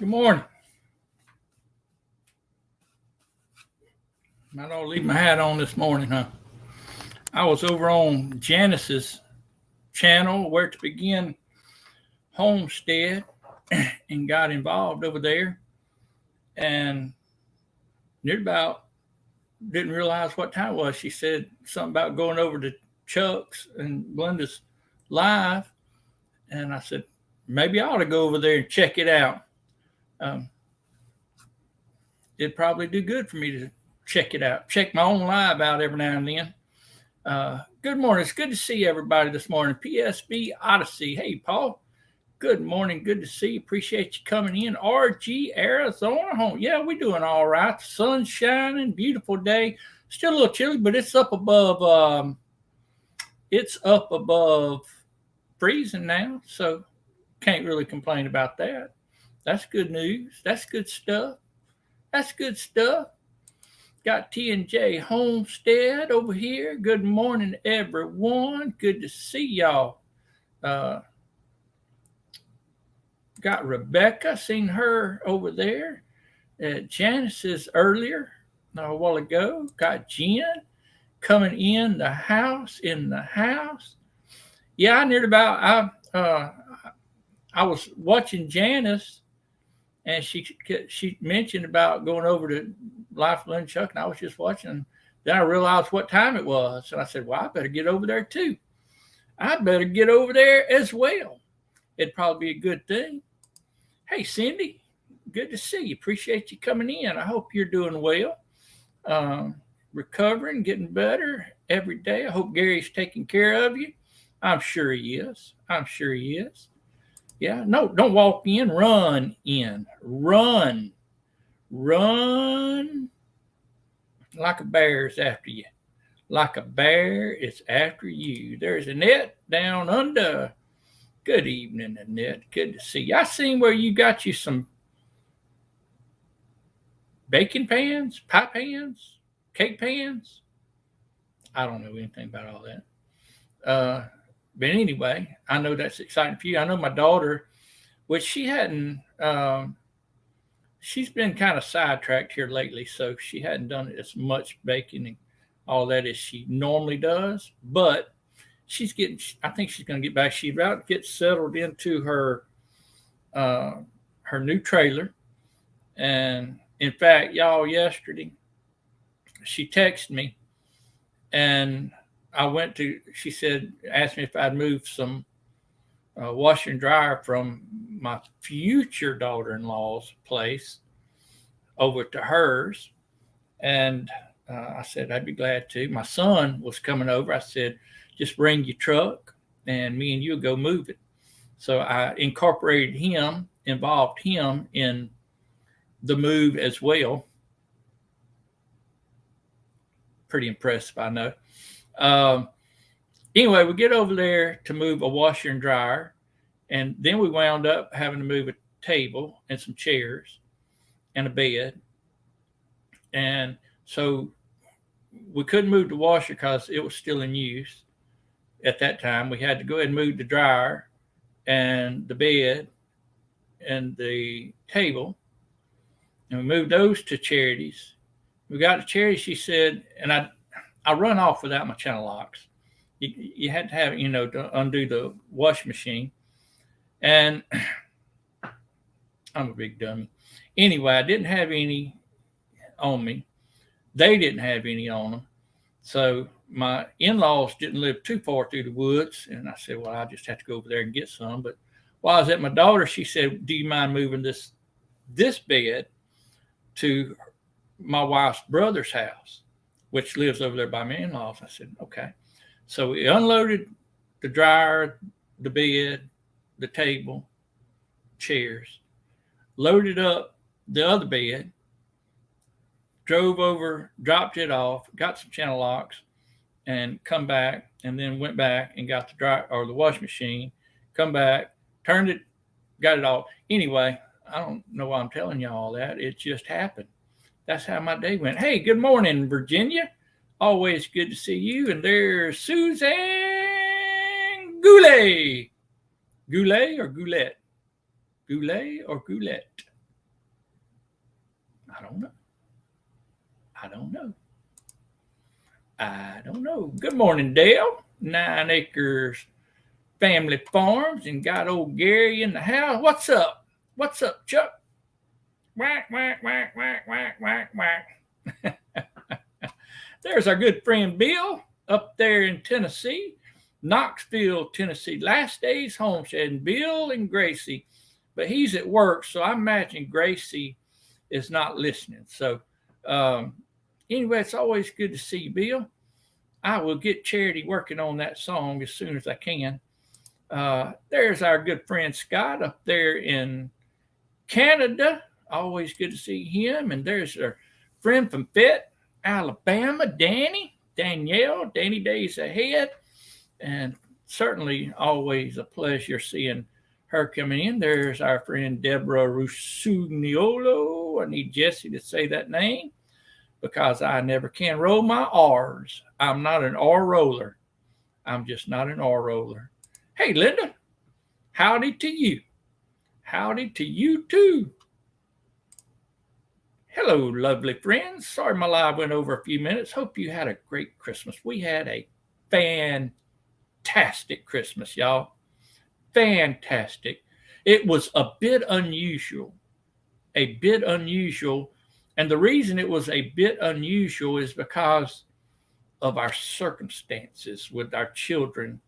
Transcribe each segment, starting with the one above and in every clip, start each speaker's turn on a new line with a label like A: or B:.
A: Good morning. I don't leave my hat on this morning, huh? I was over on Janice's channel, Where to Begin Homestead, and got involved over there. And near about didn't realize what time it was. She said something about going over to Chuck's and Blinda's live. And I said, maybe I ought to go over there and check it out. It'd probably do good for me to check it out, check my own live out every now and then. Good morning. It's good to see everybody this morning. PSB Odyssey. Hey, Paul. Good morning. Good to see you. Appreciate you coming in. RG Arizona. Yeah, we're doing all right. The sun's shining. Beautiful day. Still a little chilly, but it's up above. It's up above freezing now, so can't really complain about that. That's good news. That's good stuff. That's good stuff. Got T&J Homestead over here. Good morning, everyone. Good to see y'all. Got Rebecca. Seen her over there at Janice's earlier, a while ago. Got Jen coming in the house. Yeah, I knew about. I was watching Janice, and she mentioned about going over to Blinda and Chuck, and I was just watching. Then I realized what time it was, and I said, well, I better get over there too. I better get over there as well. It'd probably be a good thing. Hey, Cindy, good to see you. Appreciate you coming in. I hope you're doing well. Recovering, getting better every day. I hope Gary's taking care of you. I'm sure he is. Yeah, no, don't walk in, run in. Run like a bear is after you. Like a bear is after you. There's Annette down under. Good evening, Annette. Good to see you. I seen where you got you some baking pans, pie pans, cake pans. I don't know anything about all that. But anyway, I know that's exciting for you. I know my daughter, which she hadn't, she's been kind of sidetracked here lately, so she hadn't done as much baking and all that as she normally does. But I think she's going to get back. She's about to get settled into her new trailer. And in fact, y'all, yesterday, she texted me, and she asked me if I'd move some washer and dryer from my future daughter-in-law's place over to hers. And I said, I'd be glad to. My son was coming over. I said, just bring your truck and me and you'll go move it. So I involved him in the move as well. Pretty impressive, I know. Anyway, we get over there to move a washer and dryer, and then we wound up having to move a table and some chairs and a bed. And so we couldn't move the washer because it was still in use at that time. We had to go ahead and move the dryer and the bed and the table, and we moved those to Charity's. We got to Charity, she said, and I run off without my channel locks. You had to have, to undo the washing machine. And I'm a big dummy. Anyway, I didn't have any on me. They didn't have any on them. So my in-laws didn't live too far through the woods. And I said, well, I just have to go over there and get some. But while I was at my daughter, she said, do you mind moving this bed to my wife's brother's house, which lives over there by my in-laws? I said, okay. So we unloaded the dryer, the bed, the table, chairs, loaded up the other bed, drove over, dropped it off, got some channel locks, and come back, and then went back and got the dryer or the washing machine, come back, turned it, got it off. Anyway, I don't know why I'm telling you all that. It just happened. That's how my day went. Hey, good morning, Virginia. Always good to see you. And there's Suzanne Goulet. Goulet or Goulette? Goulet or Goulette? I don't know. I don't know. I don't know. Good morning, Dale. 9 Acres Family Farms, and got old Gary in the house. What's up? What's up, Chuck? Whack, whack, whack, whack, whack, whack, whack. There's our good friend Bill up there in Tennessee, Knoxville, Tennessee. Last day's homestead, Bill and Gracie. But he's at work, so I imagine Gracie is not listening. So anyway, it's always good to see you, Bill. I will get Charity working on that song as soon as I can. There's our good friend Scott up there in Canada. Always good to see him. And there's our friend from Fett, Alabama, Danielle, Danny Days Ahead. And certainly always a pleasure seeing her coming in. There's our friend Deborah Rusugnolo. I need Jesse to say that name because I never can roll my R's. I'm not an R roller. I'm just not an R roller. Hey, Linda, howdy to you. Howdy to you, too. Hello, lovely friends. Sorry my live went over a few minutes. Hope you had a great Christmas. We had a fantastic Christmas, y'all. Fantastic. It was a bit unusual. And the reason it was a bit unusual is because of our circumstances with our children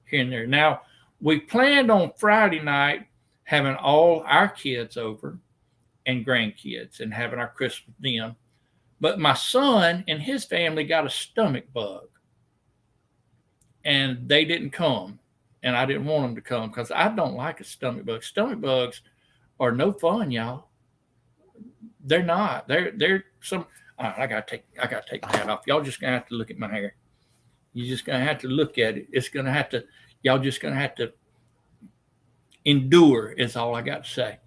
A: here and there. Now, we planned on Friday night having all our kids over and grandkids and having our Christmas with them. But my son and his family got a stomach bug. And they didn't come. And I didn't want them to come because I don't like a stomach bug. Stomach bugs are no fun, y'all. They're not. They're some. I gotta take my hat off. Y'all just gonna have to look at my hair. You're just gonna have to look at it. It's gonna have to. Y'all just gonna have to endure. Is all I got to say.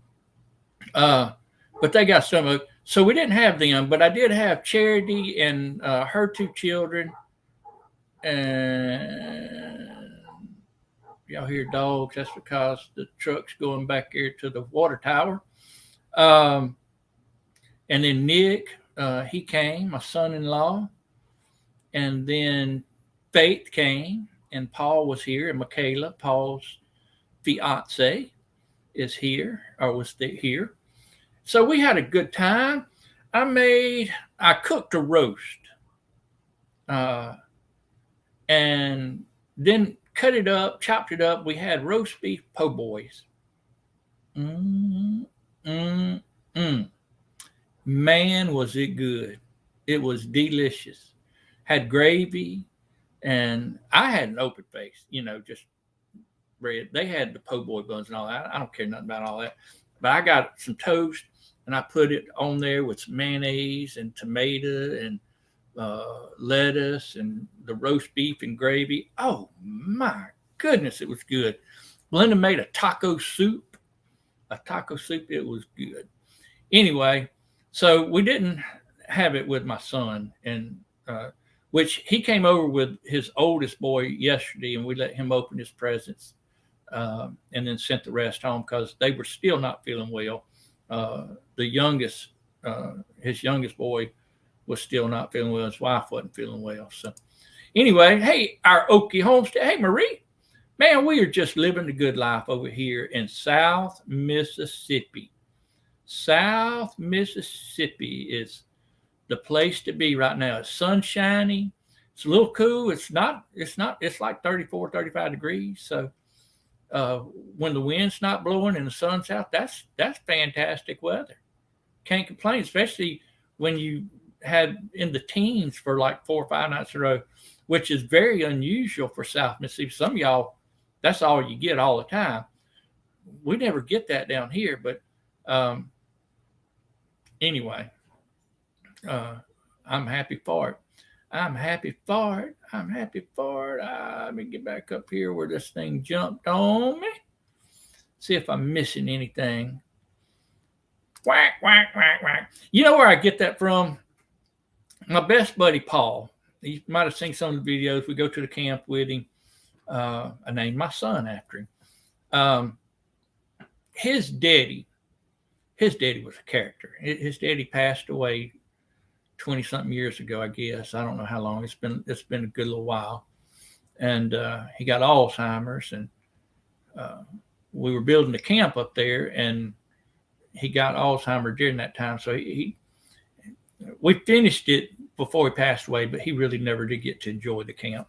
A: But they got stomach. So we didn't have them, but I did have Charity and her 2 children. And y'all hear dogs. That's because the truck's going back here to the water tower. And then Nick, he came, my son-in-law. And then Faith came, and Paul was here, and Michaela, Paul's fiance, is here, or was here. So we had a good time. I cooked a roast. And then cut it up, chopped it up. We had roast beef po' boys. Man, was it good. It was delicious. Had gravy, and I had an open face, just bread. They had the po' boy buns and all that. I don't care nothing about all that. But I got some toast, and I put it on there with some mayonnaise and tomato and lettuce and the roast beef and gravy. Oh, my goodness, it was good. Blinda made a taco soup. It was good. Anyway, so we didn't have it with my son, and which he came over with his oldest boy yesterday, and we let him open his presents and then sent the rest home because they were still not feeling well. His youngest boy was still not feeling well. His wife wasn't feeling well. So anyway, hey, our Okie homestead. Hey, Marie, man, we are just living the good life over here in South Mississippi. South Mississippi is the place to be right now. It's sunshiny. It's a little cool. It's like 34, 35 degrees. So when the wind's not blowing and the sun's out, that's fantastic weather. Can't complain, especially when you had in the teens for like 4 or 5 nights in a row, which is very unusual for South Mississippi. Some of y'all, that's all you get all the time. We never get that down here, but anyway, I'm happy for it. Let me get back up here where this thing jumped on me. See if I'm missing anything. Whack, whack, whack, whack. You know where I get that from? My best buddy, Paul. You might have seen some of the videos. We go to the camp with him. I named my son after him. His daddy his daddy was a character. His daddy passed away 20 something years ago, I guess. I don't know how long. It's been a good little while. And he got Alzheimer's, and we were building a camp up there, and he got Alzheimer's during that time. So we finished it before he passed away, but he really never did get to enjoy the camp.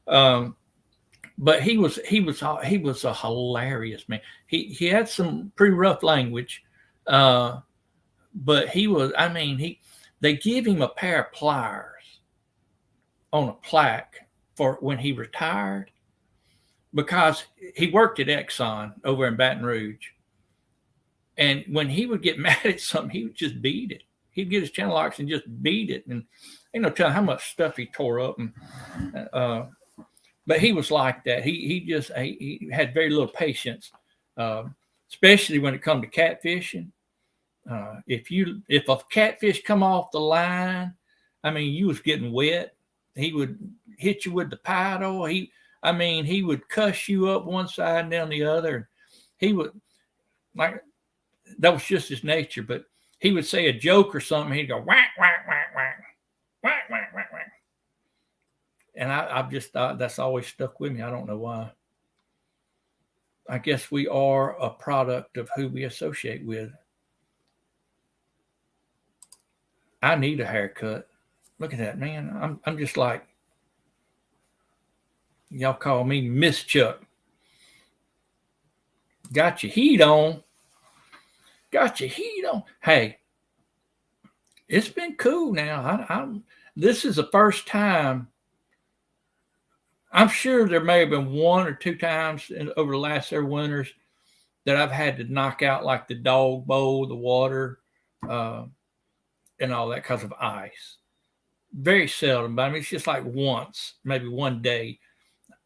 A: But he was a hilarious man. He had some pretty rough language, but he was. I mean, they give him a pair of pliers on a plaque for when he retired, because he worked at Exxon over in Baton Rouge. And when he would get mad at something, he would just beat it. He'd get his channel locks and just beat it. And tell how much stuff he tore up. And but he was like that. He had very little patience, especially when it come to catfishing. If a catfish come off the line, I mean, you was getting wet. He would hit you with the paddle. He would cuss you up one side and down the other. He would, like, that was just his nature. But he would say a joke or something. He'd go whack, whack, whack, whack, whack, whack, whack, whack. And I've just thought that's always stuck with me. I don't know why. I guess we are a product of who we associate with. I need a haircut. Look at that, man. I'm just like, y'all call me Miss Chuck. Got your heat on. Got your heat on. Hey, it's been cool now. This is the first time. I'm sure there may have been one or two times over the last several winters that I've had to knock out like the dog bowl, the water, and all that because of ice. Very seldom, but I mean, it's just like once, maybe one day.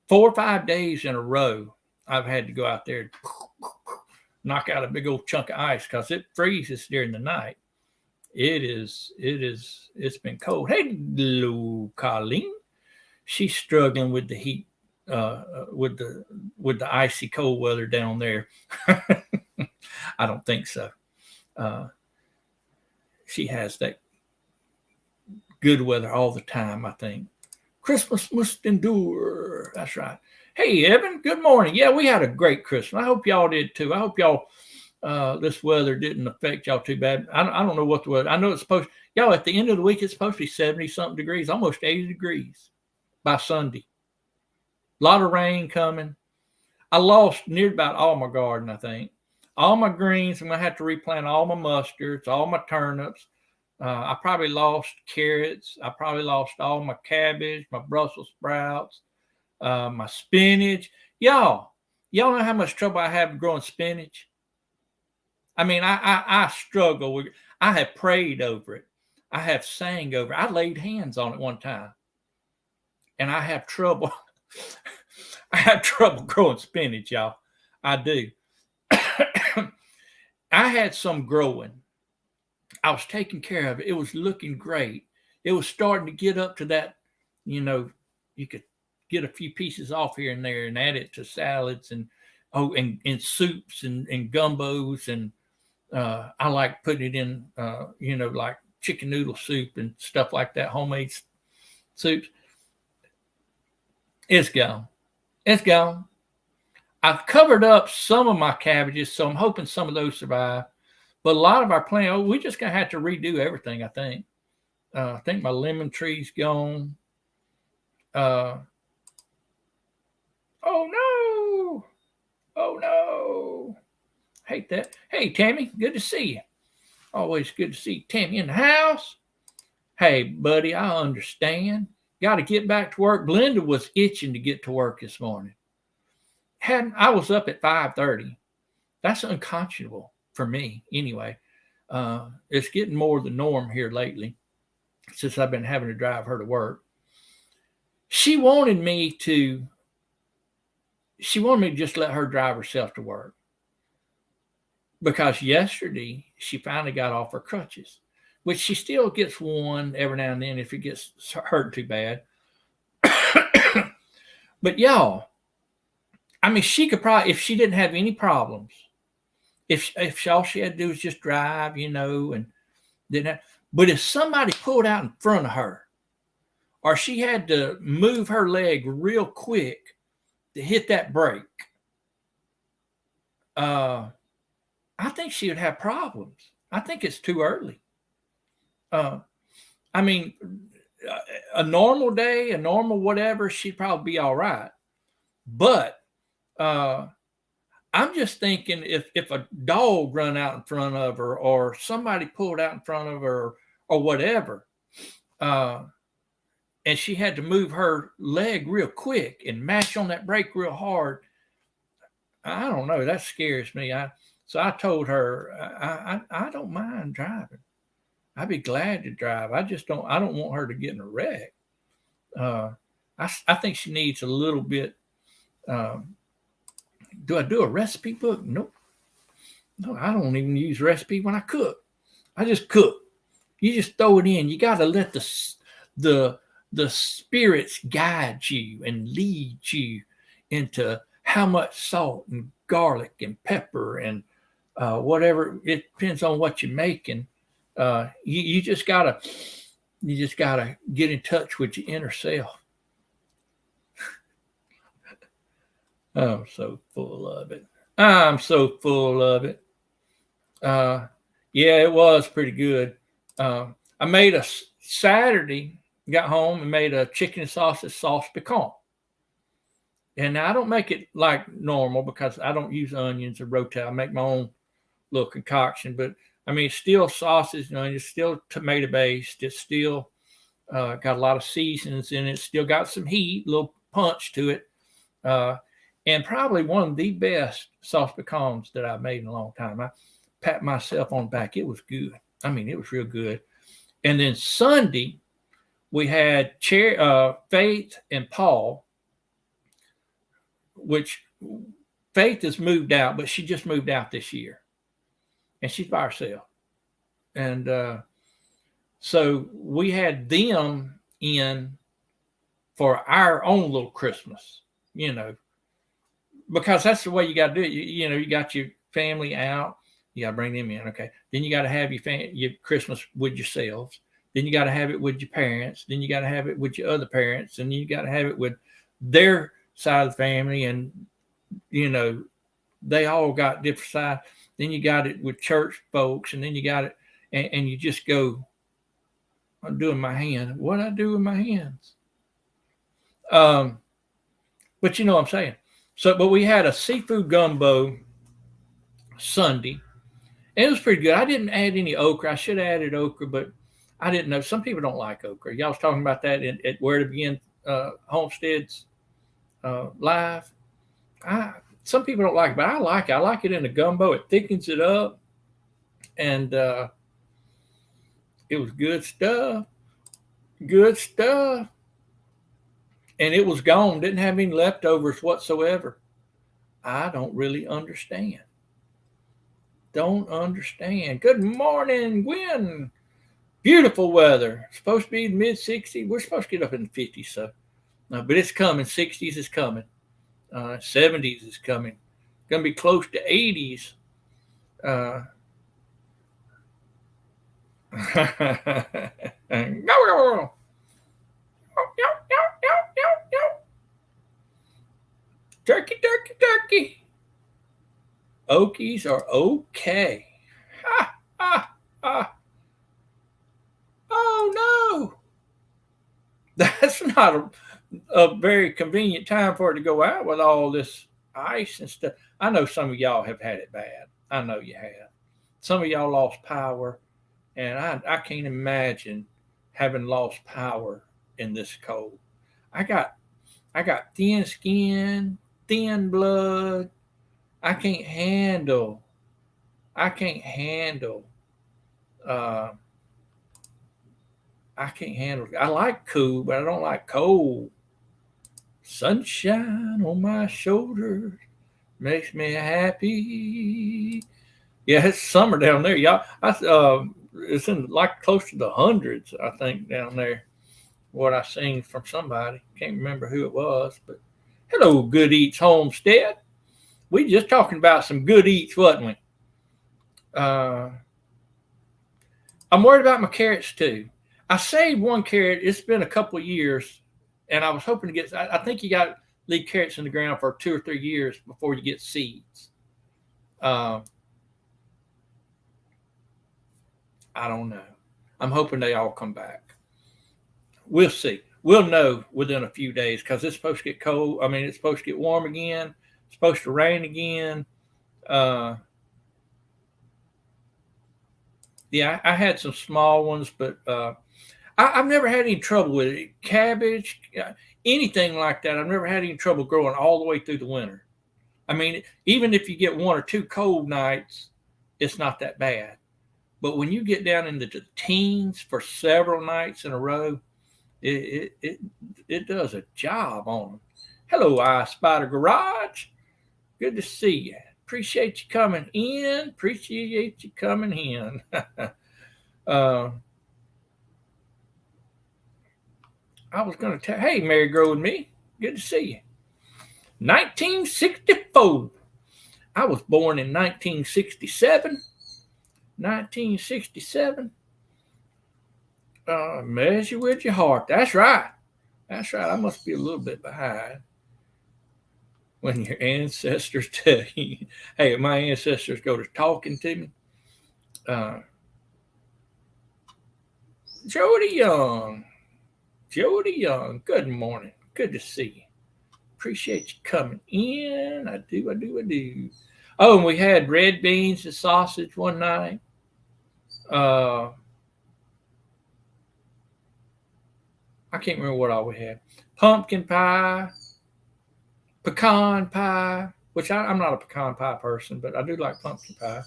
A: 4 or 5 days in a row, I've had to go out there and knock out a big old chunk of ice because it freezes during the night. It's been cold. Hey, hello, Colleen. She's struggling with the heat, with the icy cold weather down there. I don't think so. She has that good weather all the time, I think. Christmas must endure. That's right. Hey, Evan, good morning. Yeah, we had a great Christmas. I hope y'all did too. I hope y'all, this weather didn't affect y'all too bad. I don't know what the weather, I know it's supposed, y'all, at the end of the week, it's supposed to be 70-something degrees, almost 80 degrees by Sunday. A lot of rain coming. I lost near about all my garden, I think. All my greens, I'm going to have to replant all my mustards, all my turnips. I probably lost carrots. I probably lost all my cabbage, my Brussels sprouts, my spinach. Y'all know how much trouble I have growing spinach? I mean, I struggle with it. I have prayed over it. I have sang over it. I laid hands on it one time. And I have trouble. I have trouble growing spinach, y'all. I do. I had some growing. I was taking care of it. It was looking great. It was starting to get up to that, you could get a few pieces off here and there and add it to salads and soups and gumbos. And I like putting it in, like chicken noodle soup and stuff like that, homemade soups. It's gone. It's gone. I've covered up some of my cabbages, so I'm hoping some of those survive. But a lot of our plants, we just going to have to redo everything, I think. I think my lemon tree's gone. Oh, no. Oh, no. Hate that. Hey, Tammy, good to see you. Always good to see you. Tammy in the house. Hey, buddy, I understand. Got to get back to work. Blinda was itching to get to work this morning. I was up at 5:30. That's unconscionable for me anyway. It's getting more the norm here lately since I've been having to drive her to work. She wanted me to just let her drive herself to work because yesterday she finally got off her crutches, which she still gets one every now and then if it gets hurt too bad. But y'all, I mean, she could probably, if she didn't have any problems, if all she had to do was just drive, and then, but if somebody pulled out in front of her, or she had to move her leg real quick to hit that brake, I think she would have problems. I think it's too early. I mean, a normal day, a normal whatever, she'd probably be all right. But I'm just thinking if a dog run out in front of her, or somebody pulled out in front of her, or whatever, and she had to move her leg real quick and mash on that brake real hard, I don't know. That scares me. So I told her I don't mind driving. I'd be glad to drive. I don't want her to get in a wreck. I think she needs a little bit. Do I do a recipe book? Nope. No, I don't even use recipe when I cook. I just cook. You just throw it in. You got to let the spirits guide you and lead you into how much salt and garlic and pepper and whatever. It depends on what you're making. You just gotta get in touch with your inner self. I'm so full of it. I'm so full of it. Yeah, it was pretty good. I made a Saturday, got home and made a chicken and sausage sauce piquant. And I don't make it like normal because I don't use onions or rotel. I make my own little concoction, but I mean, it's still sausage, it's still tomato based. It's still got a lot of seasonings in it. It's still got some heat, a little punch to it. And probably one of the best sauce pecans that I've made in a long time. I pat myself on the back. It was good. I mean, it was real good. And then Sunday, we had Faith and Paul, which Faith has moved out, but she just moved out this year. And she's by herself. And so we had them in for our own little Christmas, because that's the way you got to do it. You got your family out. You got to bring them in. Okay. Then you got to have your Christmas with yourselves. Then you got to have it with your parents. Then you got to have it with your other parents. And you got to have it with their side of the family. And, they all got different sides. Then you got it with church folks. And then you got it. And you just go, I'm doing my hand. What I do with my hands? But you know what I'm saying. But we had a seafood gumbo Sunday. And it was pretty good. I didn't add any okra. I should have added okra, but I didn't know. Some people don't like okra. Y'all was talking about that at Where to Begin Homesteads live. Some people don't like it, but I like it. I like it in a gumbo. It thickens it up. And it was good stuff. Good stuff. And it was gone. Didn't have any leftovers whatsoever. I don't really understand. Don't understand. Good morning, Gwen. Beautiful weather. Supposed to be mid 60s. We're supposed to get up in the 50s, so. But it's coming. 60s is coming. 70s is coming. Going to be close to 80s. Turkey, turkey, turkey. Okies are okay. Ha, ha, ha. Oh, no. That's not a very convenient time for it to go out with all this ice and stuff. I know some of y'all have had it bad. I know you have. Some of y'all lost power, and I can't imagine having lost power in this cold. I got thin skin, thin blood. I can't handle. I can't handle. I like cool, but I don't like cold. Sunshine on my shoulders makes me happy. Yeah, it's summer down there, y'all. It's in like close to the hundreds, I think, down there. What I seen from somebody, can't remember who it was, but hello, Good Eats Homestead. We just talking about some good eats, wasn't we? Uh, I'm worried about my carrots too. I saved one carrot. It's been a couple of years, and I was hoping to get. I think you got to leave carrots in the ground for 2 or 3 years before you get seeds. Uh, I don't know. I'm hoping they all come back. We'll see. We'll know within a few days because it's supposed to get cold. I mean, it's supposed to get warm again. It's supposed to rain again. Uh, yeah, I had some small ones, but I've never had any trouble with it. Cabbage, anything like that. I've never had any trouble growing all the way through the winter. I mean, even if you get 1 or 2 cold nights, it's not that bad. But when you get down into the teens for several nights in a row, it does a job on them. Hello, I Spider Garage. Good to see you. Appreciate you coming in. Appreciate you coming in. I was going to tell, hey, Mary Grow and me. Good to see you. 1964. I was born in 1967. 1967. Measure with your heart. That's right. That's right. I must be a little bit behind. When your ancestors tell you, hey, my ancestors go to talking to me. Jody Young. Jody Young. Good morning. Good to see you. Appreciate you coming in. I do. Oh, and we had red beans and sausage one night. I can't remember what all we had. Pumpkin pie, pecan pie, which I'm not a pecan pie person, but I do like pumpkin pie.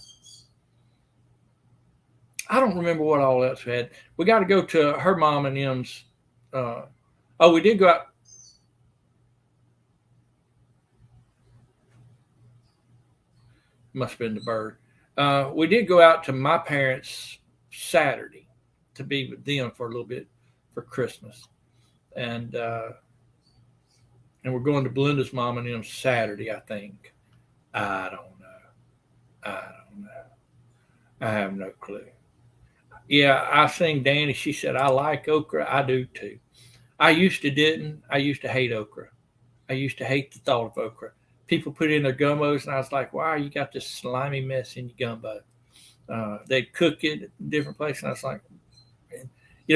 A: I don't remember what all else we had. We got to go to her mom and them's. We did go out. Must have been the bird. We did go out to my parents Saturday to be with them for a little bit for Christmas, and we're going to Blinda's mom and them Saturday, I think. I don't know. I have no clue. Yeah, I seen Danny. She said I like okra. I do too. I used to didn't. I used to hate okra. I used to hate the thought of okra. People put in their gumbos, and I was like, "Why you got this slimy mess in your gumbo?" They'd cook it at different places, and I was like,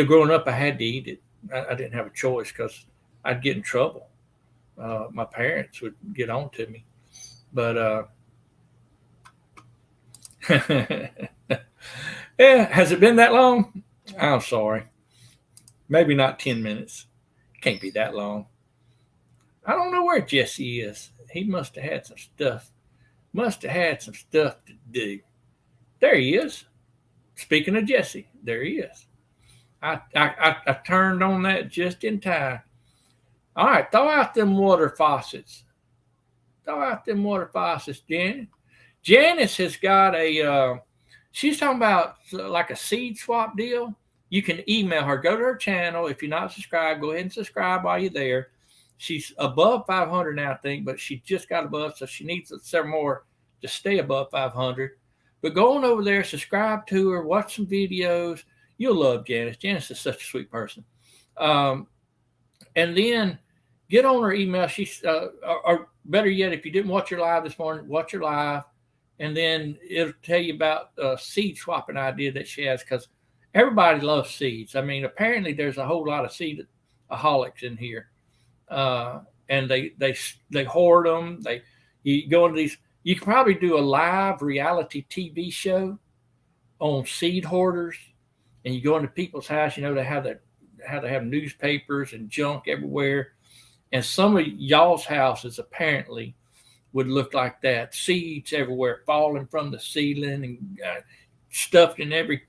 A: growing up, I had to eat it. I didn't have a choice because I'd get in trouble. My parents would get on to me, but yeah, has it been that long? I'm sorry. Maybe not 10 minutes. Can't be that long. I don't know where Jesse is. He must have had some stuff. Must have had some stuff to do. There he is. Speaking of Jesse, there he is. I turned on that just in time. All right, throw out them water faucets. Throw out them water faucets, Janice. Janice has got she's talking about like a seed swap deal. You can email her. Go to her channel. If you're not subscribed, go ahead and subscribe while you're there. She's above 500 now, I think, but she just got above, so she needs several more to stay above 500. But go on over there, subscribe to her, watch some videos. You'll love Janice. Janice is such a sweet person. And then get on her email. She's, or better yet, if you didn't watch her live this morning, watch her live. And then it'll tell you about a seed swapping idea that she has, because everybody loves seeds. I mean, apparently there's a whole lot of seedaholics in here. And they hoard them. You go into these. You can probably do a live reality TV show on seed hoarders, and you go into people's house. They have newspapers and junk everywhere, and some of y'all's houses apparently would look like that. Seeds everywhere, falling from the ceiling and stuffed in every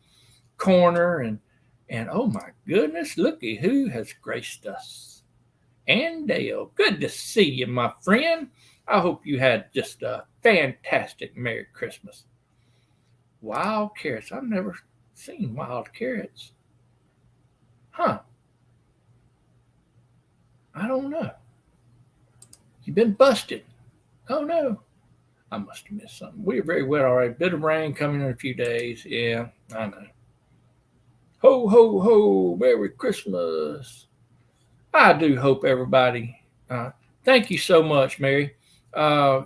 A: corner, and oh my goodness, looky who has graced us. And Dale, good to see you, my friend. I hope you had just a fantastic Merry Christmas. Wild carrots. I've never seen wild carrots. Huh. I don't know. You've been busted. Oh, no. I must have missed something. We are very wet already. Bit of rain coming in a few days. Yeah, I know. Ho, ho, ho. Merry Christmas. I do hope everybody. Thank you so much, Mary.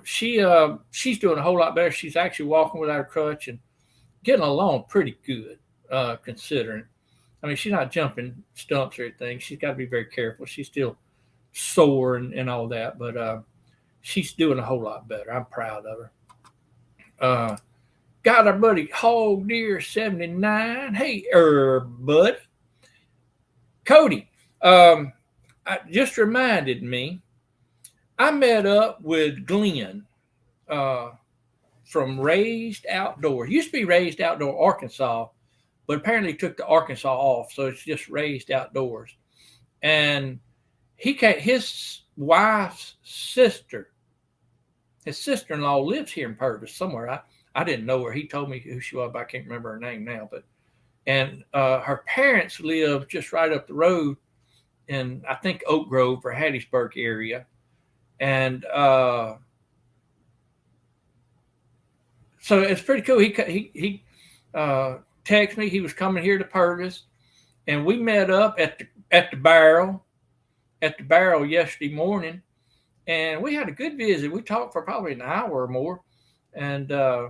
A: She's doing a whole lot better. She's actually walking without a crutch and getting along pretty good, considering. I mean, she's not jumping stumps or anything. She's got to be very careful. She's still sore and all that, but she's doing a whole lot better. I'm proud of her. Got our buddy Hog Deer 79. Hey, buddy. Cody, just reminded me, I met up with Glenn from Raised Outdoor. It used to be Raised Outdoor Arkansas, but apparently took the Arkansas off, so it's just Raised Outdoors. And his wife's sister, his sister-in-law lives here in Purvis somewhere. I didn't know her. He told me who she was, but I can't remember her name now. And her parents live just right up the road in, I think, Oak Grove or Hattiesburg area. And so it's pretty cool. He texted me. He was coming here to Purvis, and we met up at the barrel yesterday morning, and we had a good visit. We talked for probably an hour or more, and I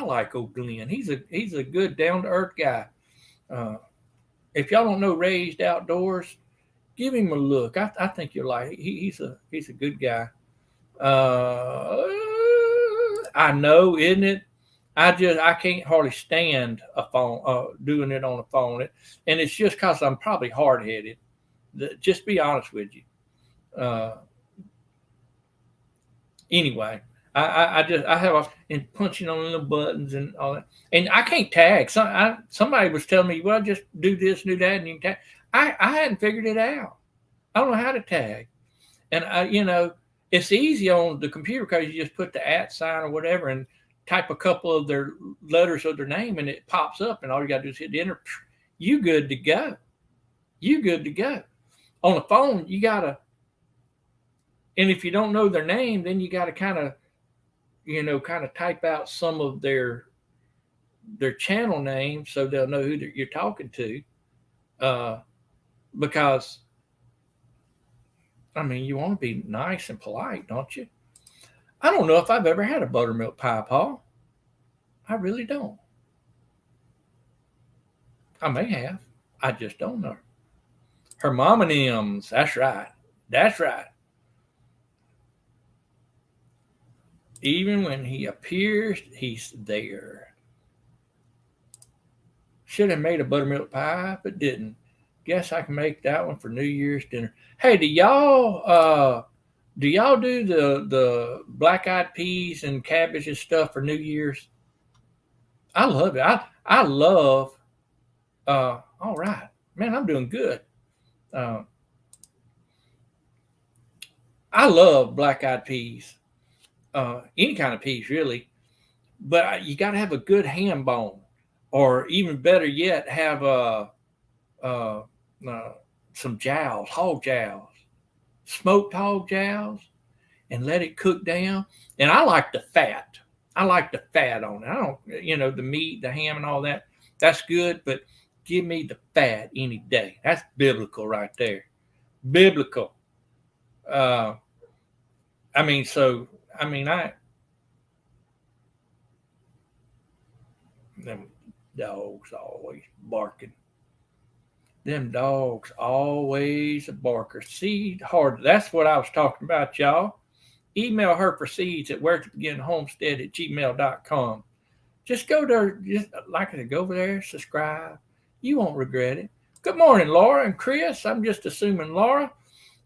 A: like old Glenn. He's a good down to earth guy. If y'all don't know Raised Outdoors, give him a look. I think you'll like it. He's a good guy. I know, isn't it? I can't hardly stand a phone doing it on a phone, and it's just because I'm probably hard headed. Just be honest with you. Anyway, I have and punching on little buttons and all that, and I can't tag. Somebody was telling me, well, just do this, do that, and you can tag. I hadn't figured it out. I don't know how to tag, and it's easy on the computer because you just put the @ sign or whatever and type a couple of their letters of their name, and it pops up, and all you got to do is hit the enter. You good to go. You good to go. On the phone, you gotta, and if you don't know their name, then you got to kind of type out some of their channel names so they'll know who you're talking to. Because, I mean, you want to be nice and polite, don't you? I don't know if I've ever had a buttermilk pie, Paul. I really don't. I may have. I just don't know. Her mom and M's. That's right. That's right. Even when he appears, he's there. Should have made a buttermilk pie, but didn't. Guess I can make that one for New Year's dinner. Hey, do y'all do the black-eyed peas and cabbage and stuff for New Year's? I love it. I love. All right, man, I'm doing good. I love black-eyed peas. Any kind of peas, really. But you got to have a good ham bone, or even better yet, have some jowls, hog jowls, smoked hog jowls, and let it cook down. And I like the fat. I like the fat on it. I don't, the meat, the ham, and all that. That's good, but give me the fat any day. That's biblical right there. Biblical. Them dogs always barking. Them dogs always a barker. Seed hard. That's what I was talking about, y'all. Email her for seeds at wheretobeginhomestead@gmail.com. Just go there. Just like I said, go over there, subscribe. You won't regret it. Good morning, Laura and Chris. I'm just assuming Laura.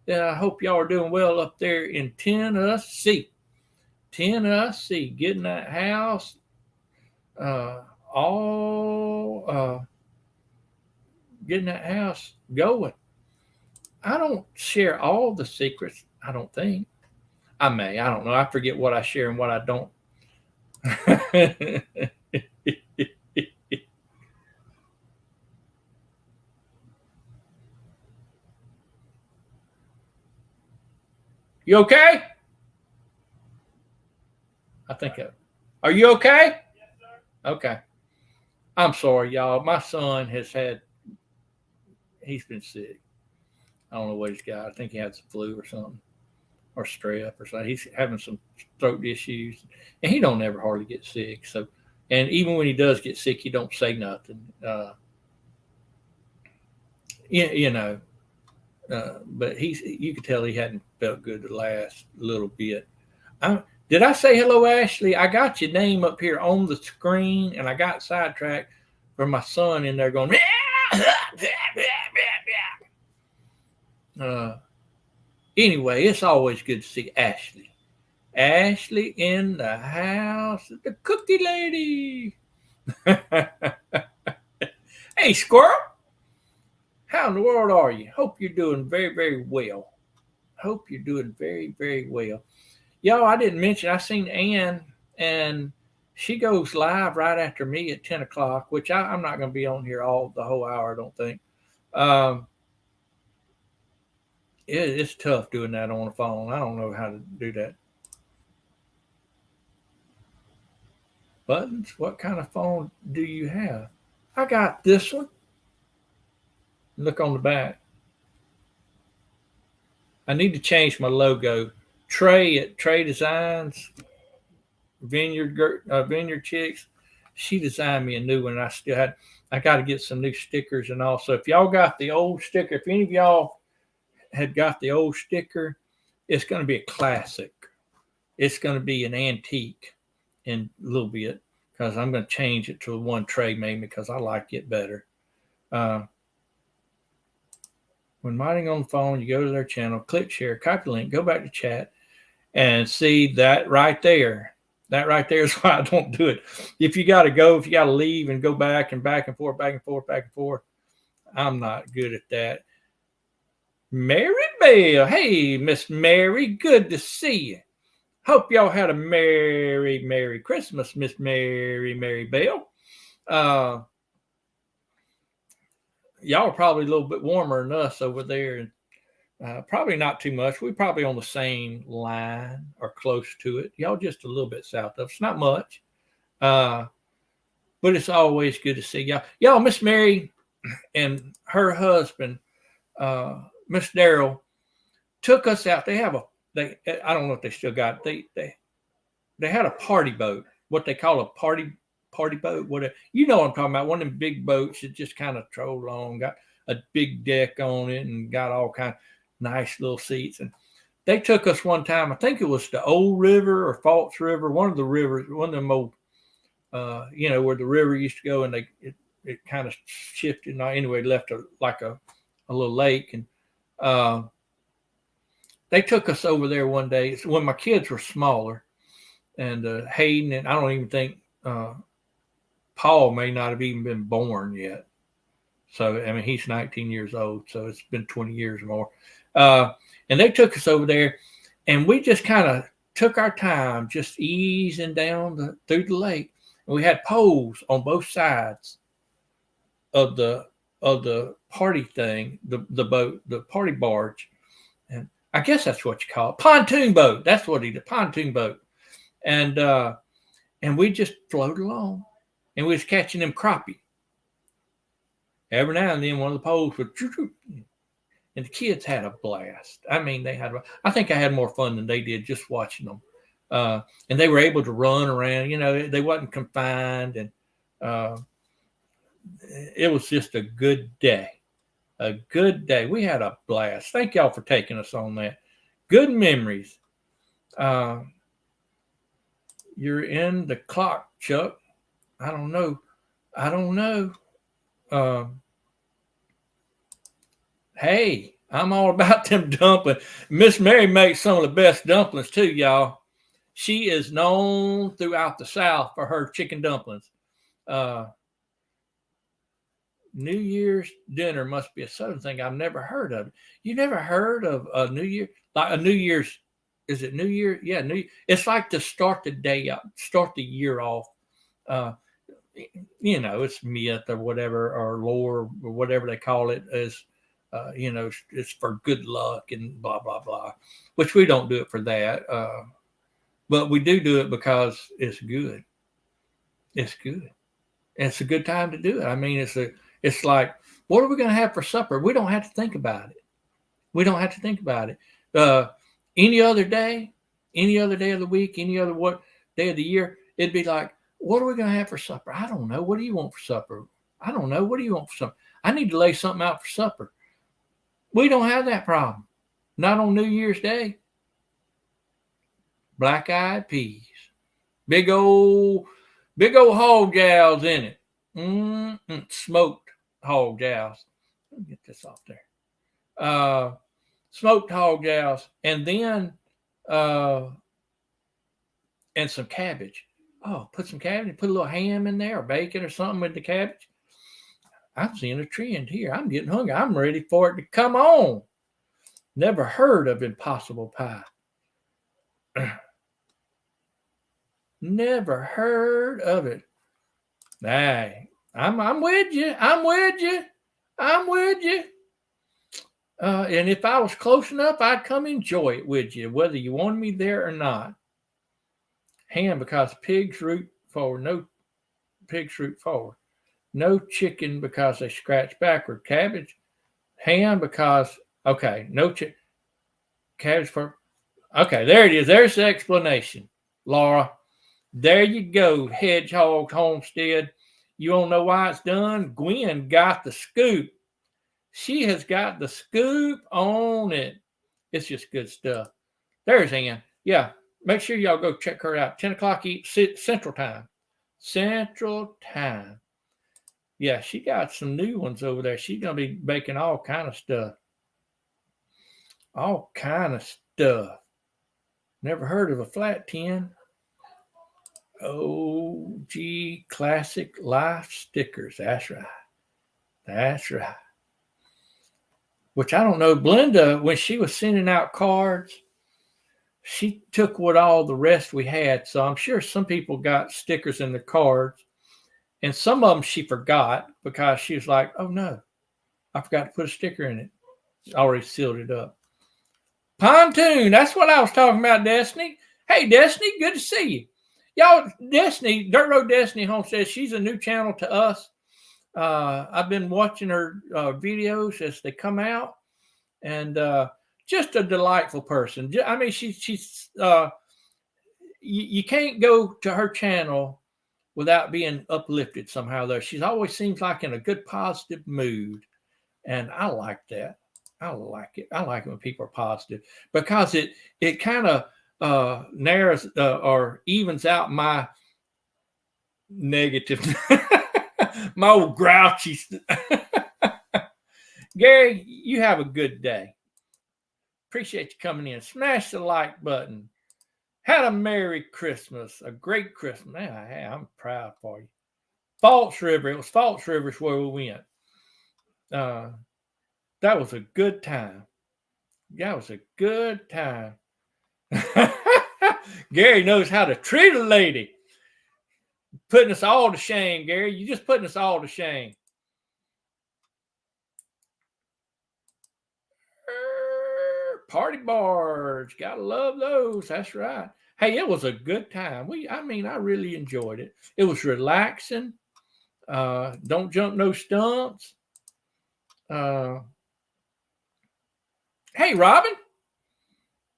A: I hope y'all are doing well up there in Tennessee. Tennessee, getting that house getting that house going. I don't share all the secrets, I don't think. I may, I don't know. I forget what I share and what I don't. You okay? I think. Are you okay? Okay. I'm sorry, y'all. My son he's been sick. I don't know what he's got. I think he has the flu or something, or strep or something. He's having some throat issues, and he don't ever hardly get sick. So, and even when he does get sick, he don't say nothing. You know, but you could tell he hadn't felt good the last little bit. Did I say hello, Ashley? I got your name up here on the screen, and I got sidetracked from my son in there going. Anyway, it's always good to see Ashley. Ashley in the house, the cookie lady. Hey, squirrel. How in the world are you? Hope you're doing very, very well. Hope you're doing very, very well. Y'all, I didn't mention, I seen Ann, and she goes live right after me at 10 o'clock, which I'm not going to be on here the whole hour, I don't think. It's tough doing that on the phone. I don't know how to do that. Buttons? What kind of phone do you have? I got this one. Look on the back. I need to change my logo. Trey at Trey Designs, Vineyard Chicks. She designed me a new one. I got to get some new stickers, and also if y'all got the old sticker, if any of y'all had got the old sticker, it's going to be a classic. It's going to be an antique in a little bit because I'm going to change it to the one Trey made me because I like it better. When mining on the phone, you go to their channel, click share, copy the link, go back to chat, and see that right there. That right there is why I don't do it. If you got to leave and go back and forth, back and forth, back and forth, I'm not good at that. Mary Bell. Hey, Miss Mary, good to see you. Hope y'all had a Merry Christmas, Miss Mary Bell. Y'all are probably a little bit warmer than us over there. Probably not too much. We're probably on the same line or close to it. Y'all just a little bit south of us. Not much. But it's always good to see y'all. Y'all, Miss Mary and her husband, Miss Darrell, took us out. I don't know if they still got it. They had a party boat, what they call a party boat. Whatever. You know what I'm talking about. One of them big boats that just kind of troll along, got a big deck on it and got all kind of nice little seats. And they took us one time, I think it was the Old River or Falls River, one of the rivers, one of them old, where the river used to go, and it kind of shifted. Anyway, left a little lake. And they took us over there one day when my kids were smaller, and Hayden, and I don't even think Paul may not have even been born yet. So, I mean, he's 19 years old, so it's been 20 years or more. And they took us over there, and we just kind of took our time just easing down through the lake. And we had poles on both sides of the party thing, the boat, the party barge. And I guess that's what you call it. Pontoon boat. That's what he did, pontoon boat. And we just floated along, and we was catching them crappie. Every now and then, one of the poles would, and the kids had a blast. I mean, I think I had more fun than they did just watching them. And they were able to run around. They wasn't confined, and it was just a good day. A good day. We had a blast. Thank y'all for taking us on that. Good memories. You're in the clock, Chuck. I don't know. Hey, I'm all about them dumplings. Miss Mary makes some of the best dumplings too, y'all. She is known throughout the South for her chicken dumplings. New Year's dinner must be a Southern thing. I've never heard of it. You never heard of a New Year? Like a New Year's, is it New Year? Yeah, New Year. It's like to start the day up, start the year off. It's myth or whatever, or lore or whatever they call it, as it's for good luck and blah blah blah. Which we don't do it for that. But we do it because it's good. It's good. And it's a good time to do it. I mean, it's like, what are we going to have for supper? We don't have to think about it. We don't have to think about it. Any other day of the week, any other day of the year, it'd be like, what are we going to have for supper? I don't know. What do you want for supper? I don't know. What do you want for supper? I need to lay something out for supper. We don't have that problem. Not on New Year's Day. Black-eyed peas. Big old hog jowls in it. Smoked hog jowls. Let me get this off there. Smoked hog jowls, and then and some cabbage. Oh, put some cabbage, put a little ham in there or bacon or something with the cabbage. I'm seeing a trend here. I'm getting hungry. I'm ready for it to come on. Never heard of impossible pie. Never heard of it. Hey, I'm with you. I'm with you. I'm with you. And if I was close enough, I'd come enjoy it with you, whether you wanted me there or not. Ham because pigs root forward. No pigs root forward. No chicken because they scratch backward. Cabbage. Ham because, okay, no cabbage for, okay, there it is. There's the explanation, Laura. There you go, Hedgehog Homestead. You don't know why it's done? Gwen got the scoop. She has got the scoop on it. It's just good stuff. There's Ann. Yeah, make sure y'all go check her out. 10 o'clock Central Time. Central Time. Yeah, she got some new ones over there. She's going to be baking all kind of stuff. All kind of stuff. Never heard of a flat 10. OG Classic Life stickers. That's right. That's right. Which I don't know. Blinda, when she was sending out cards, she took what all the rest we had. So I'm sure some people got stickers in the cards. And some of them she forgot because she was like, oh no, I forgot to put a sticker in it. Already sealed it up. Pontoon. That's what I was talking about, Destiny. Hey, Destiny, good to see you. Y'all, Destiny, Dirt Road Destiny Homestead, she's a new channel to us. I've been watching her videos as they come out, and just a delightful person. I mean, she's you can't go to her channel without being uplifted somehow, though. She always seems like in a good, positive mood, and I like that. I like it. I like it when people are positive because it kind of narrows or evens out my negative, my old grouchy. Gary, you have a good day. Appreciate you coming in. Smash the like button. Had a Merry Christmas, a great Christmas. Man, I'm proud for you. Falls River. It was Falls River where we went. That was a good time. That was a good time. Gary knows how to treat a lady. Putting us all to shame, Gary. You're just putting us all to shame. Party bars. Gotta love those. That's right. Hey, it was a good time. I really enjoyed it. It was relaxing. Don't jump no stumps. Hey, Robin.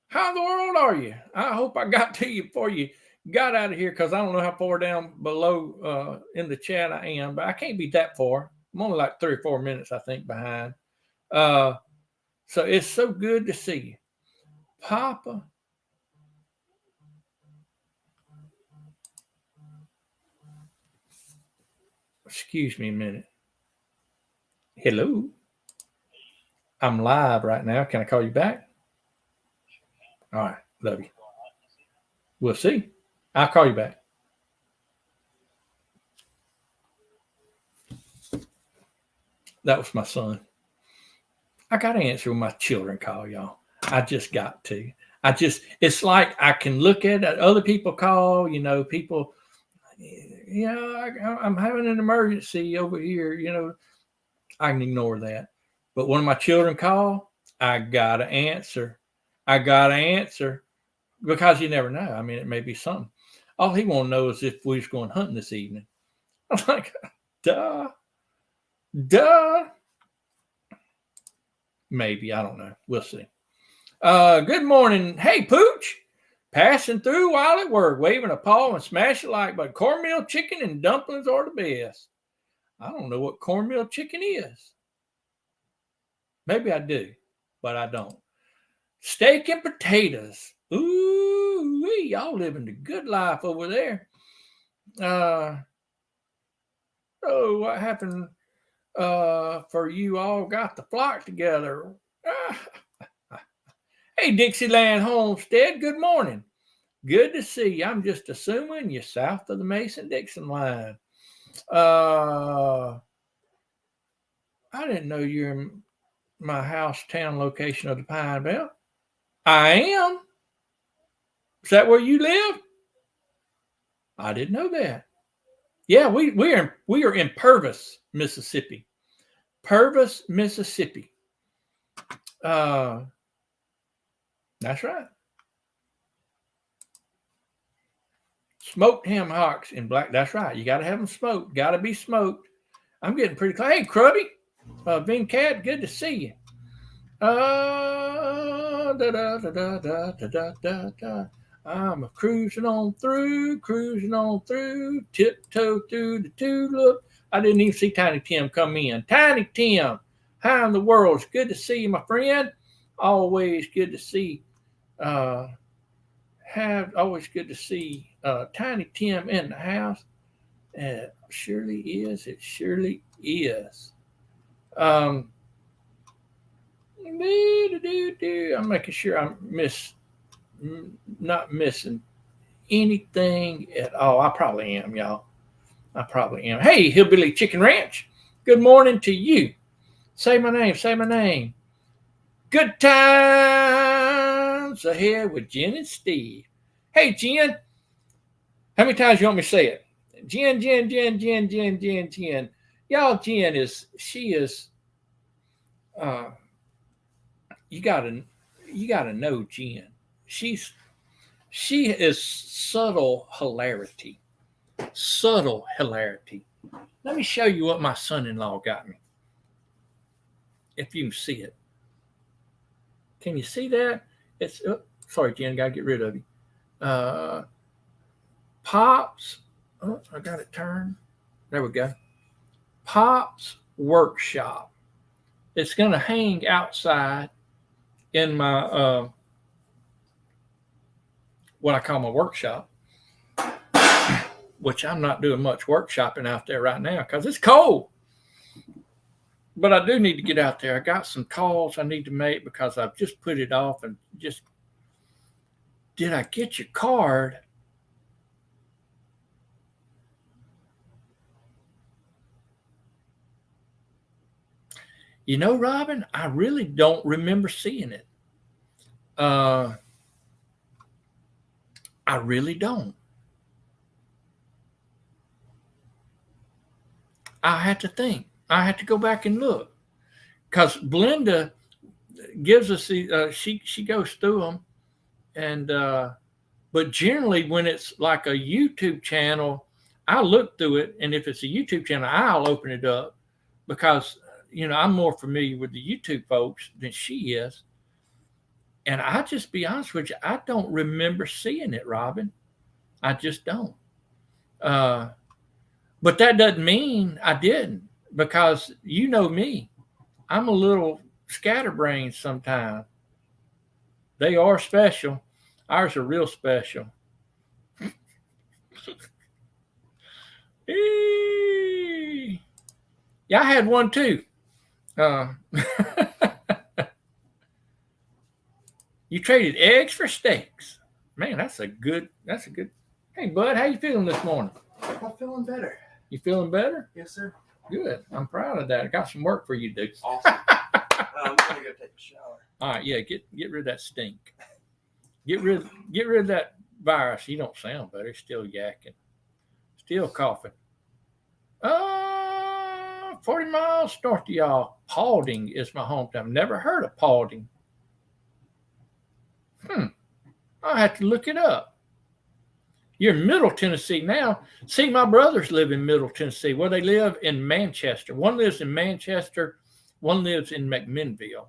A: How in the world are you? I hope I got to you before you got out of here because I don't know how far down below in the chat I am, but I can't be that far. I'm only like 3 or 4 minutes, I think, behind. So it's so good to see you. Papa. Excuse me a minute. Hello. I'm live right now. Can I call you back? All right. Love you. We'll see. I'll call you back. That was my son. I got to answer when my children call, y'all. I just got to. It's like I can look at other people call, people, I'm having an emergency over here, I can ignore that. But when my children call, I got to answer. because you never know. I mean, it may be something. All he want to know is if we're going hunting this evening. I'm like, duh. Maybe, I don't know. We'll see. Good morning. Hey, Pooch. Passing through while at work, waving a paw and smash it like, but cornmeal chicken and dumplings are the best. I don't know what cornmeal chicken is. Maybe I do, but I don't. Steak and potatoes. Ooh, y'all living the good life over there. What happened for you all got the flock together? Hey, Dixieland Homestead, good morning. Good to see you. I'm just assuming you're south of the Mason-Dixon line. I didn't know you're in my house town location of the Pine Belt. I am. Is that where you live? I didn't know that. Yeah, we are in Purvis, Mississippi. Purvis, Mississippi. That's right. Smoked ham hocks in black. That's right. You got to have them smoked. Got to be smoked. I'm getting pretty close. Hey, Krubby. Vincat, good to see you. I'm cruising on through, tiptoe through the tulip. I didn't even see Tiny Tim come in. Tiny Tim, how in the world? It's good to see you, my friend. Always good to see. Always good to see Tiny Tim in the house. It surely is. It surely is. I'm making sure I'm not missing anything at all. I probably am, y'all. I probably am. Hey, Hillbilly Chicken Ranch. Good morning to you. Say my name. Say my name. Good times ahead with Jen and Steve. Hey, Jen. How many times you want me to say it? Jen. Y'all, Jen is, you gotta know Jen. She is subtle hilarity. Subtle hilarity. Let me show you what my son-in-law got me. If you can see it. Can you see that? It's sorry, Jen, gotta get rid of you. Pops. Oh, I got it turned. There we go. Pop's Workshop. It's gonna hang outside in my what I call my workshop, which I'm not doing much workshopping out there right now because it's cold. But I do need to get out there. I got some calls I need to make because I've just put it off and just, did I get your card? You know, Robin, I really don't remember seeing it. I really don't. I had to think. I had to go back and look because Blinda gives us the she goes through them, and but generally when it's like a YouTube channel, I look through it, and if it's a YouTube channel, I'll open it up because I'm more familiar with the YouTube folks than she is. And I just be honest with you, I don't remember seeing it, Robin. I just don't. But that doesn't mean I didn't, because you know me. I'm a little scatterbrained sometimes. They are special. Ours are real special. Yeah, I had one too. You traded eggs for steaks. Man, that's a good. Hey, bud, how you feeling this morning?
B: I'm feeling better.
A: You feeling better?
B: Yes, sir.
A: Good. I'm proud of that. I got some work for you to do.
B: Awesome. I'm gonna go take a shower.
A: All right, yeah, get rid of that stink. Get rid of that virus. You don't sound better. Still yakking. Still coughing. 40 miles north of y'all. Paulding is my hometown. Never heard of Paulding. I have to look it up. You're in Middle Tennessee now. See, my brothers live in Middle Tennessee. Well, they live in Manchester. One lives in Manchester. One lives in McMinnville.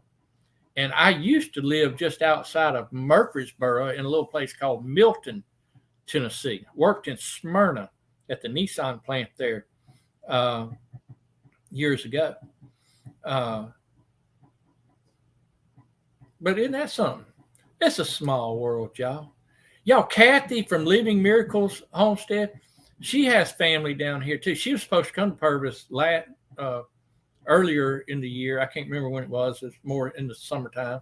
A: And I used to live just outside of Murfreesboro in a little place called Milton, Tennessee. Worked in Smyrna at the Nissan plant there years ago. But isn't that something? It's a small world, y'all. Y'all, Kathy from Living Miracles Homestead, she has family down here too. She was supposed to come to Purvis earlier in the year. I can't remember when it was. It's more in the summertime.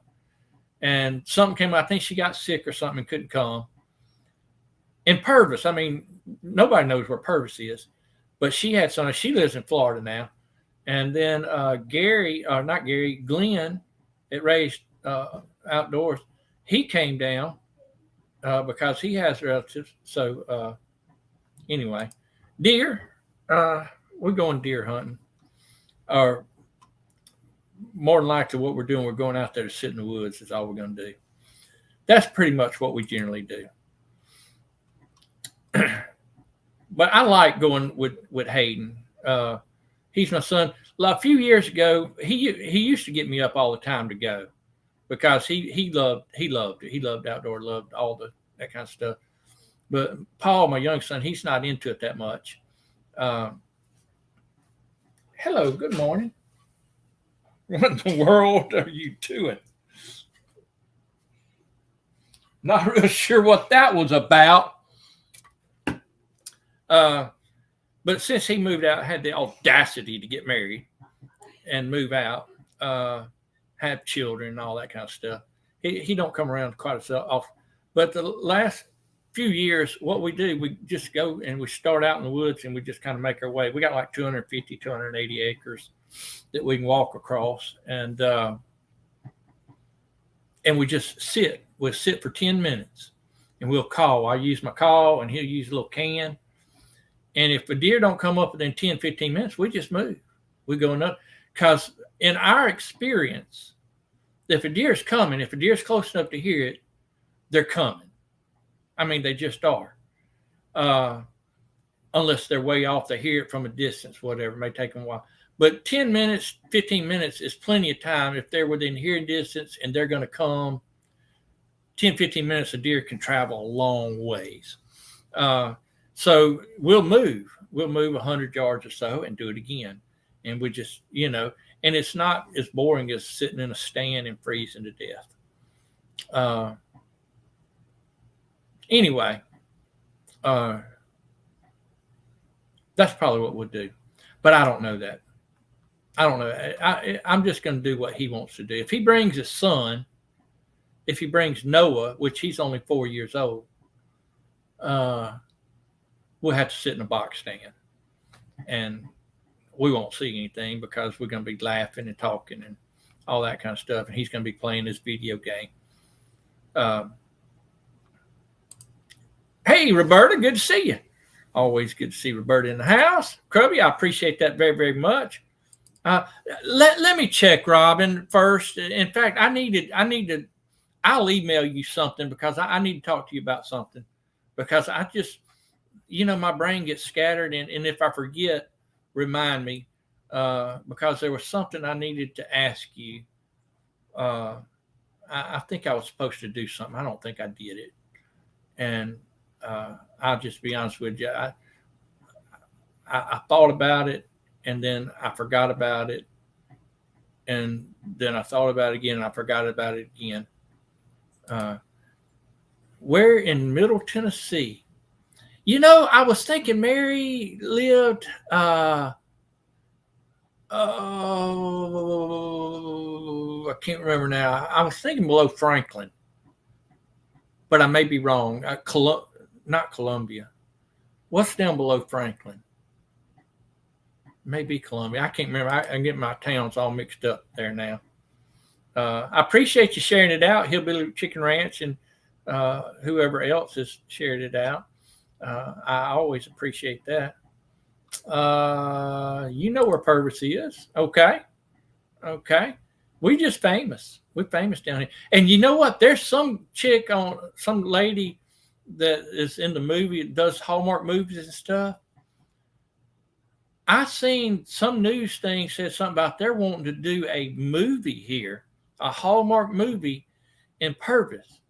A: And something came up. I think she got sick or something and couldn't come. In Purvis, I mean, nobody knows where Purvis is, but she had something. She lives in Florida now. And then Glenn, at Raised Outdoors, he came down because he has relatives. So anyway, deer, we're going deer hunting. Or more than likely what we're doing, we're going out there to sit in the woods is all we're going to do. That's pretty much what we generally do. But I like going with Hayden. He's my son. A few years ago, he used to get me up all the time to go because he loved it. He loved outdoor, loved all that kind of stuff. But Paul, my young son, he's not into it that much. Hello, good morning. What in the world are you doing? Not real sure what that was about. But since he moved out, had the audacity to get married and move out, have children and all that kind of stuff. He don't come around quite as often. But the last few years, what we do, we just go and we start out in the woods and we just kind of make our way. We got like 250, 280 acres that we can walk across. And we just sit. We'll sit for 10 minutes and we'll call. I use my call and he'll use a little can. And if a deer don't come up within 10, 15 minutes, we just move. We go another. Because in our experience, if a deer is coming, if a deer is close enough to hear it, they're coming. I mean, they just are. Unless they're way off, they hear it from a distance, whatever. It may take them a while. But 10 minutes, 15 minutes is plenty of time. If they're within hearing distance and they're going to come, 10, 15 minutes, a deer can travel a long ways. So we'll move 100 yards or so and do it again. And we just, and it's not as boring as sitting in a stand and freezing to death. Anyway, that's probably what we'll do. But I don't know that. I don't know. I'm just going to do what he wants to do. If he brings his son, if he brings Noah, which he's only 4 years old, we'll have to sit in a box stand. And we won't see anything because we're going to be laughing and talking and all that kind of stuff. And he's going to be playing his video game. Hey, Roberta, good to see you. Always good to see Roberta in the house. Krubby, I appreciate that very, very much. Let me check Robin first. In fact, I'll email you something because I need to talk to you about something because I just, my brain gets scattered. And if I forget, remind me because there was something I needed to ask you. I think I was supposed to do something. I don't think I did it. And I'll just be honest with you. I thought about it and then I forgot about it. And then I thought about it again and I forgot about it again. Where in Middle Tennessee? I was thinking Mary lived, I can't remember now. I was thinking below Franklin, but I may be wrong. Not Columbia. What's down below Franklin? Maybe Columbia. I can't remember. I get my towns all mixed up there now. I appreciate you sharing it out. Hillbilly Chicken Ranch and whoever else has shared it out. I always appreciate that. You know where Purvis is. Okay. We just famous. We're famous down here. And you know what? There's some chick some lady that is in the movie, does Hallmark movies and stuff. I seen some news thing said something about they're wanting to do a movie here, a Hallmark movie in Purvis.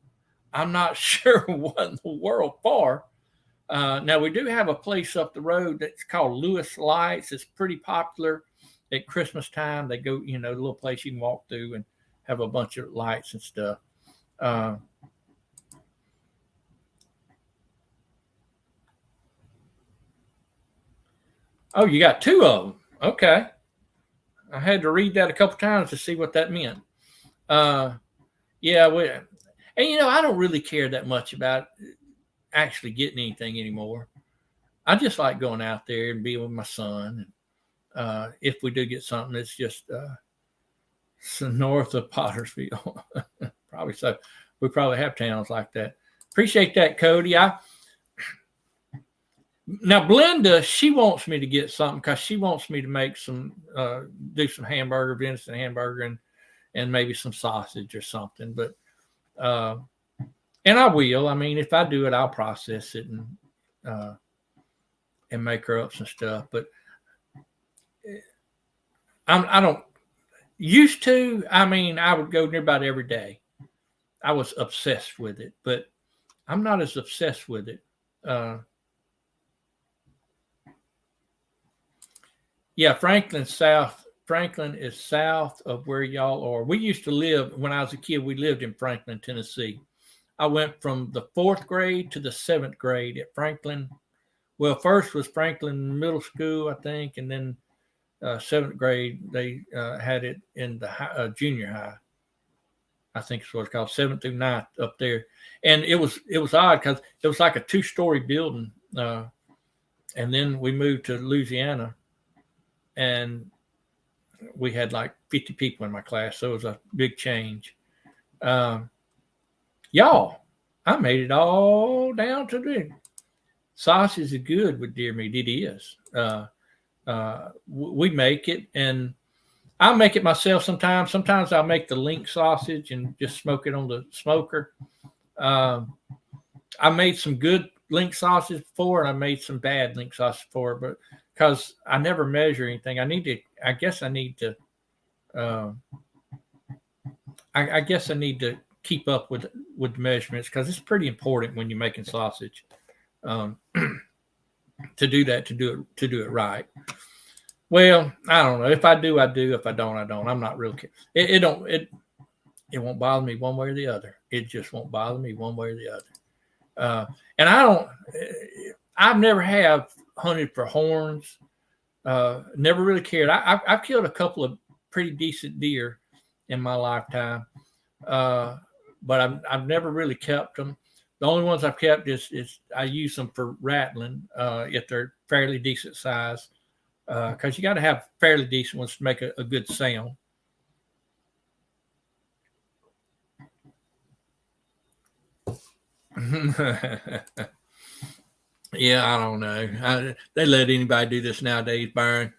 A: I'm not sure what in the world for. Now we do have a place up the road that's called Lewis Lights. It's pretty popular at Christmas time. They go, a little place you can walk through and have a bunch of lights and stuff. Oh, you got two of them. Okay. I had to read that a couple times to see what that meant. Yeah, I don't really care that much about actually getting anything anymore. I just like going out there and being with my son. And if we do get something, it's just north of Pottersville. Probably so. We probably have towns like that. Appreciate that, Cody. Now, Blinda, she wants me to get something because she wants me to make do some hamburger, venison hamburger, and maybe some sausage or something. But, and I will. I mean, if I do it, I'll process it and make her up some stuff. But I don't used to. I mean, I would go near about every day. I was obsessed with it, but I'm not as obsessed with it. Yeah, Franklin is south of where y'all are. We used to live, when I was a kid, we lived in Franklin, Tennessee. I went from the 4th grade to the 7th grade at Franklin. Well, first was Franklin Middle School, I think, and then 7th grade, they had it in the junior high. I think it's what it's called, 7th through 9th up there. And it was odd because it was like a 2-story building. And then we moved to Louisiana. And we had like 50 people in my class, so it was a big change. Y'all, I made it all down to the sausage is good with deer meat. It is. We make it, and I'll make it myself sometimes. Sometimes I'll make the link sausage and just smoke it on the smoker. I made some good link sausage before, and I made some bad link sausage before, but because I never measure anything. I guess I need to keep up with measurements because it's pretty important when you're making sausage to do that, to do it right. Well, I don't know. If I do, I do. If I don't, I don't. I'm not real. It won't bother me one way or the other. It just won't bother me one way or the other. And I've never have hunted for horns. Never really cared. I've killed a couple of pretty decent deer in my lifetime, but I've never really kept them. The only ones I've kept is I use them for rattling if they're fairly decent size, because you got to have fairly decent ones to make a good sound. Yeah, I don't know. They let anybody do this nowadays, Byron.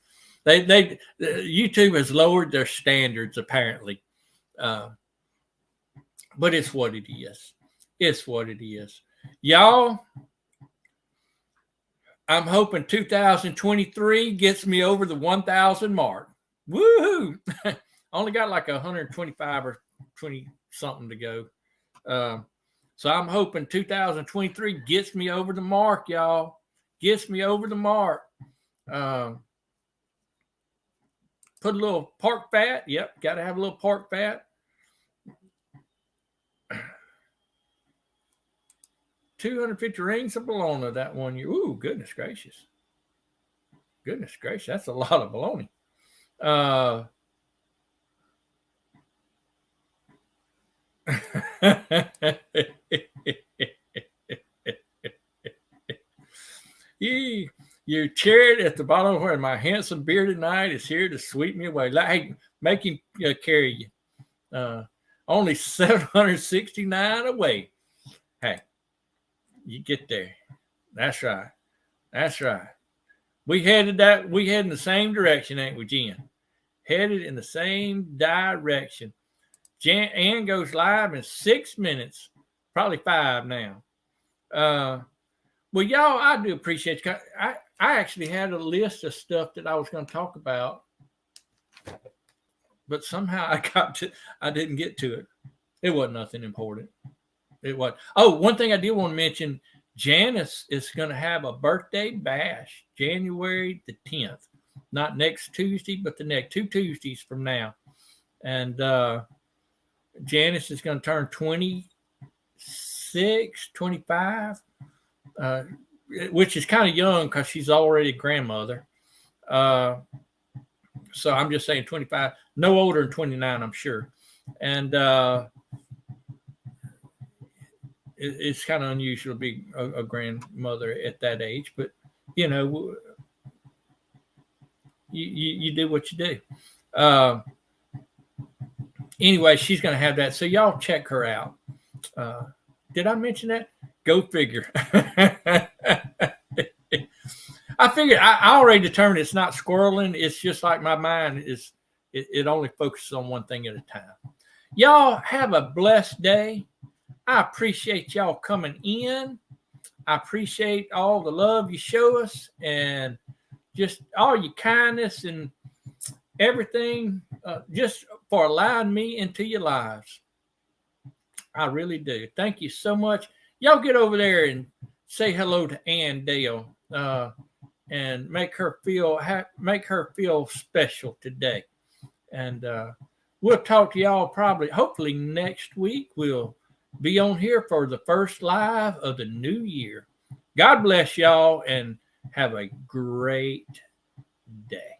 A: YouTube has lowered their standards apparently, but it's what it is. It's what it is, y'all. I'm hoping 2023 gets me over the 1,000 mark. Woohoo! Only got like 125 or 20 something to go. So I'm hoping 2023 gets me over the mark, y'all. Gets me over the mark. Put a little pork fat. Yep, got to have a little pork fat. 250 rings of bologna that one year. Ooh, goodness gracious. Goodness gracious, that's a lot of bologna. Your chariot at the bottom where my handsome bearded knight is here to sweep me away. Hey, make him carry you. Only 769 away. Hey, you get there. That's right. That's right. We head in the same direction, ain't we, Jen? Headed in the same direction. Ann goes live in 6 minutes, probably 5 now. Well, y'all, I do appreciate you. I actually had a list of stuff that I was going to talk about, but somehow I didn't get to it. It wasn't nothing important. It was. Oh, one thing I did want to mention, Janice is going to have a birthday bash January the 10th. Not next Tuesday, but the next 2 Tuesdays from now. And Janice is going to turn 26, 25, which is kind of young because she's already a grandmother. So I'm just saying 25, no older than 29, I'm sure. And it's kind of unusual to be a grandmother at that age, but you know, you do what you do. Anyway, she's going to have that. So y'all check her out. Did I mention that? Go figure. I figured I already determined it's not squirreling. It's just like my mind is, it only focuses on one thing at a time. Y'all have a blessed day. I appreciate y'all coming in. I appreciate all the love you show us and just all your kindness and everything, just for allowing me into your lives. I really do. Thank you so much. Y'all get over there and say hello to Ann Dale and make her feel special today. And we'll talk to y'all hopefully next week. We'll be on here for the first live of the new year. God bless y'all and have a great day.